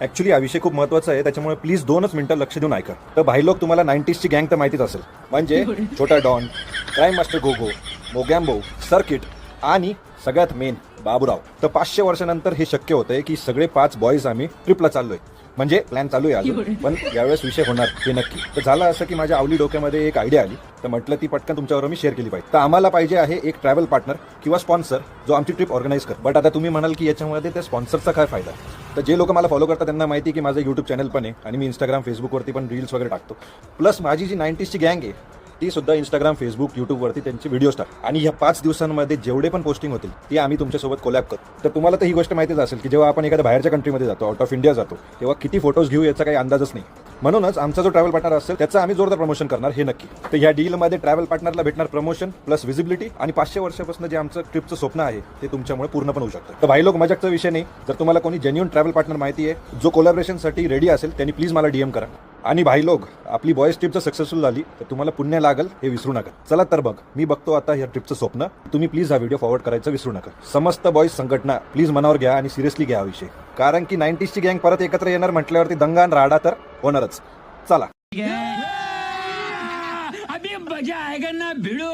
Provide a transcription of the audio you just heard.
Actually हा विषय खूप महत्त्वाचा आहे, त्याच्यामुळे प्लीज 2च मिनिटं लक्ष देऊन ऐका. तर भाई लोक, तुम्हाला 90sची गँग तर माहितीच असेल, म्हणजे छोटा डॉन, क्राईम मास्टर गोगो, मोगॅम्बो, सर्किट आणि सगळ्यात मेन बाबूराव. तर 500 वर्षानंतर हे शक्य होतंय की सगळे 5 बॉईज आम्ही ट्रिपला चाललोय. म्हणजे प्लॅन चालू आहे अजून, पण यावेळेस विषय होणार हे नक्की. तर झालं असं की माझ्या आवली डोक्यामध्ये एक आयडिया आली, तर म्हटलं ती पटकन तुमच्यावर मी शेअर केली पाहिजे. तर आम्हाला पाहिजे आहे एक ट्रॅव्हल पार्टनर किंवा स्पॉन्सर जो आमची ट्रिप ऑर्गनाईज कर. बट आता तुम्ही म्हणाल की याच्यामध्ये त्या स्पॉन्सरचा काय फायदा. तर जे लोक मला फॉलो करतात त्यांना माहिती की माझं यूट्यूब चॅनल पण आहे आणि मी इंस्टाग्राम फेसबुकवरती पण रील्स वगैरे टाकतो. प्लस माझी जी 90sची गँग आहे ती सुद्धा इंस्टाग्राम फेसबुक यूट्यूबवरती त्यांचे व्हिडिओज टाक. आणि ह्या 5 दिवसांमध्ये जेवढे पण पोस्टिंग होतील ती आम्ही तुमच्यासोबत कोलॅब करू. तर तुम्हाला तर ही गोष्ट माहितीच असेल की जेव्हा आपण एखाद्या बाहेरच्या कंट्रीमध्ये जातो, आउट ऑफ इंडिया जातो, तेव्हा किती फोटोज घेऊ याचा काही अंदाजच नाही. म्हणूनच आमचा जो ट्रॅव्हल पार्टनर असेल त्याचं आम्ही जोरदार प्रमोशन करणार हे नक्की. तर या डीलमध्ये ट्रॅव्हल पार्टनरला भेटणार प्रमोशन प्लस व्हिजिबिलिटी आणि 500 वर्षापासून जे आमचं ट्रिपचं स्वप्न आहे ते तुमच्यामुळे पूर्ण पण होऊ शकतं. तर भाई लोक, मजाकचा विषय नाही. जर तुम्हाला कोणी जेन्युइन ट्रॅव्हल पार्टनर माहिती आहे जो कोलॅबरेशनसाठी रेडी असेल त्यांनी प्लीज मला DM करा. आणि भाई लोक, आपली बॉयज ट्रिप जर सक्सेसफुल झाली तर तुम्हाला पुण्य लागल हे विसरू नका. चला तर बघ, मी बघतो आता या ट्रिपचं स्वप्न. तुम्ही प्लीज हा व्हिडिओ फॉरवर्ड करायचं विसरू नका. समस्त बॉयज संघटना प्लीज मनावर घ्या आणि सिरियसली घ्या हा विषय, कारण की 90sची गँग परत एकत्र येणार म्हटल्यावरती दंगा आणि राडा तर होणारच. चला. अभी मजा आएगा ना भिड़ो.